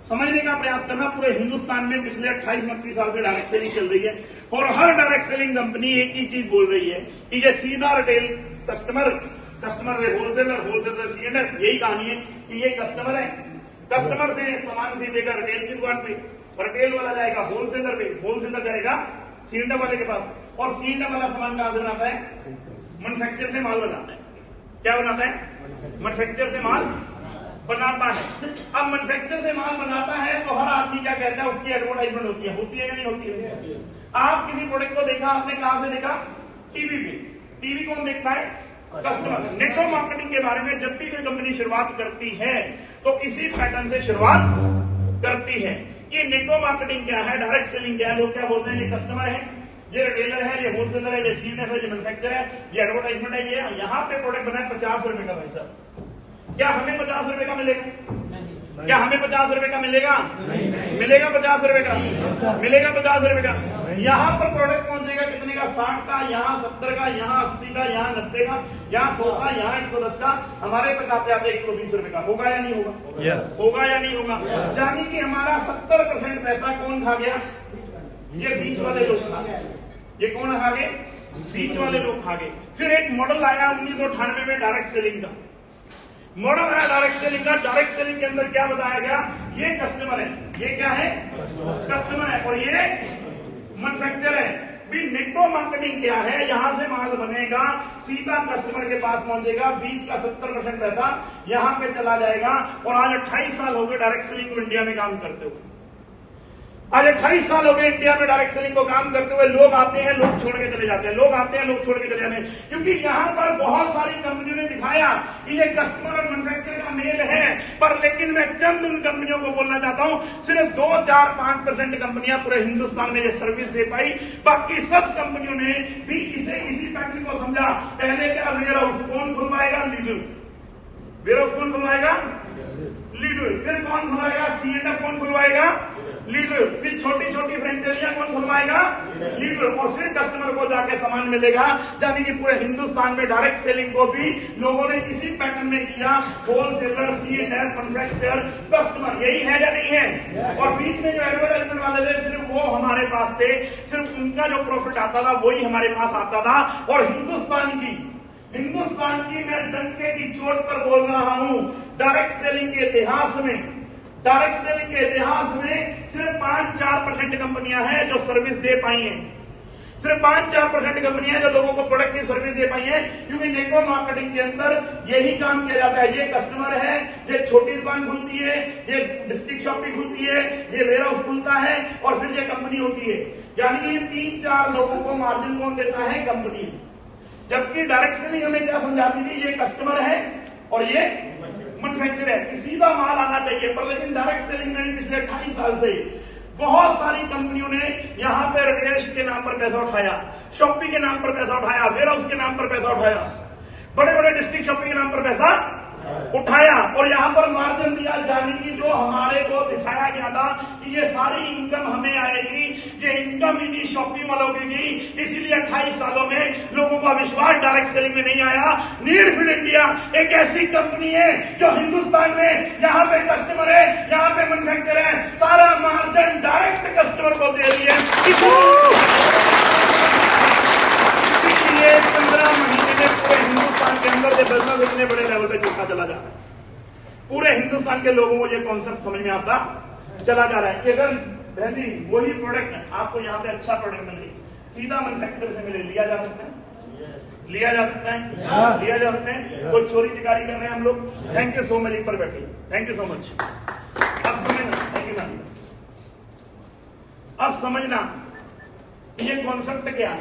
समझने का प्रयास करना। पूरे हिंदुस्तान में पिछले 28-29 साल से डायरेक्ट सेलिंग चल रही है और हर डायरेक्ट सेलिंग कंपनी एक ही चीज बोल रही है कि ये सीधा रिटेल कस्टमर से होलसेलर, होलसेलर से सीएनएफ, यही कहानी है कि ये कस्टमर है, कस्टमर से सामान खरीदेगा रिटेल की दुकान पे, रिटेल वाला जाएगा होलसेलर पे, होलसेलर जाएगा सीएनएफ वाले के पास और सीएनएफ वाला सामान कहां से बनाता है? मैन्युफैक्चर से माल बनाता है। क्या बनाता है? मैन्युफैक्चर से माल बनाता है। अब मैन्युफैक्चर से माल बनाता है तो हर आदमी क्या कहता है? उसकी एडवर्टाइजमेंट होती है या नहीं होती है? आप किसी प्रोडक्ट को देखा, आपने कहां से देखा? टीवी पे। टीवी कौन देखता है? कस्टमर। नेटवर्क मार्केटिंग के बारे में जब भी कोई कंपनी शुरुआत करती है तो इसी पैटर्न से शुरुआत करती है। ये नेटवर्क मार्केटिंग क्या है, डायरेक्ट सेलिंग क्या है? लोग क्या बोलते हैं? ये कस्टमर है, ये रिटेलर है, ये होलसेलर है, ये सीएनएफ है, ये मैन्युफैक्चर है, ये एडवर्टाइजमेंट है, ये यहाँ पे प्रोडक्ट बना है 50 रुपए का। भाई साहब, क्या हमें 50 रुपए का मिलेगा? क्या हमें 50 रुपए का मिलेगा? मिलेगा 50 रुपए का? मिलेगा 50 रुपए का? यहाँ पर प्रोडक्ट पहुंचेगा कितने का? 60 का, यहाँ 70 का, यहाँ 80 का, यहाँ 90 का, यहाँ 100 का, यहाँ 110 का, हमारे तक आते आते 120 रुपए का। होगा या नहीं होगा? Yes. होगा या नहीं होगा? यानी कि हमारा 70% पैसा कौन खा गया? ये बीच वाले लोग खा गए। ये कौन खा गए? बीच वाले लोग खा गए। फिर एक मॉडल आया 1998 में डायरेक्ट सेलिंग का। मॉडल आया डायरेक्ट सेलिंग का। डायरेक्ट सेलिंग के अंदर क्या बताया गया? ये कस्टमर है, ये क्या है? कस्टमर है और ये मैन्युफैक्चर है। भी नेटवर्क मार्केटिंग क्या है? यहां से माल बनेगा, सीधा कस्टमर के पास पहुंचेगा, बीच का 70% पैसा यहां पे चला जाएगा। और आज 28 साल हो गए डायरेक्ट सेलिंग को इंडिया में काम करते हुए। आज 28 साल हो गए इंडिया में डायरेक्ट सेलिंग को काम करते हुए। लोग आते हैं, लोग छोड़ के चले जाते हैं, लोग आते हैं, लोग छोड़ के चले जाते हैं, क्योंकि यहां पर बहुत सारी कंपनियों ने दिखाया कि ये कस्टमर और मैन्युफैक्चर का मेल है। पर लेकिन मैं चंद उन कंपनियों को बोलना चाहता हूं, सिर्फ 2, 4, 5% कंपनियां पूरे हिंदुस्तान में ये सर्विस दे पाई। बाकी सब कंपनियों ने भी इसी पैटर्न को समझा। पहले क्या? वेयर हाउस कौन खुलवाएगा? लीडर। वेयर हाउस कौन खुलवाएगा? लीडर। फिर कौन खुलवाएगा? सीएनएफ कौन खुलवाएगा? लीडर। फिर छोटी छोटी फ्रेंचाइजियां कौन खुलवाएगा? लीडर। और फिर कस्टमर को जाके सामान मिलेगा। यानी कि पूरे हिंदुस्तान में डायरेक्ट सेलिंग को भी लोगों ने इसी पैटर्न में किया। होलसेलर, सीएनएफ, मैन्युफैक्चर, कस्टमर, यही है या नहीं है? और बीच में जो एडवर्टाइजमेंट वाले थे सिर्फ वो हमारे पास थे, सिर्फ उनका जो प्रॉफिट आता था वही हमारे पास आता था। और हिंदुस्तान की मैं डंके की चोट पर बोल रहा हूं, डायरेक्ट सेलिंग के इतिहास में सिर्फ 5-4% कंपनियां हैं जो सर्विस दे पाई हैं। सिर्फ 5-4% कंपनियां जो लोगों को प्रोडक्ट की सर्विस दे पाई है। क्योंकि नेटवर्क मार्केटिंग के अंदर यही काम किया जाता है। ये कस्टमर है, ये छोटी दुकान खुलती है, ये डिस्ट्रिक्ट शॉपिंग खुलती है, ये वेयर हाउस खुलता है और फिर ये कंपनी होती है। यानी कि ये 3-4 लोगों को मार्जिन कौन देता है? कंपनी। जबकि डायरेक्ट सेलिंग हमें क्या समझाती थी? ये कस्टमर है और ये मैन्युफैक्चर है कि सीधा माल आना चाहिए। पर लेकिन डायरेक्ट सेलिंग में पिछले 28 साल से बहुत सारी कंपनियों ने यहां पर रिटेल के नाम पर पैसा उठाया, शॉपिंग के नाम पर पैसा उठाया, वेयर हाउस के नाम पर पैसा उठाया, बड़े बड़े डिस्ट्रिक्ट शॉपिंग के नाम पर पैसा उठाया और यहां पर मार्जिन दिया। यानी कि जो हमारे को दिखाया गया था कि ये सारी इनकम हमें आएगी, ये इनकम इन्हीं शॉपिंग वालों की थी। इसीलिए 28 सालों में लोगों का विश्वास डायरेक्ट सेलिंग में नहीं आया। नीडफिल इंडिया एक ऐसी कंपनी है जो हिंदुस्तान में यहाँ पे कस्टमर है, यहाँ पे मैन्युफैक्चर है, सारा मार्जिन डायरेक्ट कस्टमर को दे रही है। इसलिए 15 महीने में पूरे हिंदुस्तान के अंदर ये बिजनेस इतने बड़े लेवल पे चलता चला जा रहा है। पूरे हिंदुस्तान के लोगों को ये कॉन्सेप्ट समझ में आता चला जा रहा है कि अगर बहन जी वही प्रोडक्ट आपको यहाँ पे अच्छा प्रोडक्ट मिले, सीधा मैन्युफैक्चर से मिले, लिया जा सकता है? लिया जा सकता है? लिया जा सकता है? कोई चोरी चिकारी कर रहे हैं हम लोग? Thank you so much. एक पर बैठिए। Thank you so much. अब समझना, थैंक यू मैम। अब समझना ये कॉन्सेप्ट क्या है।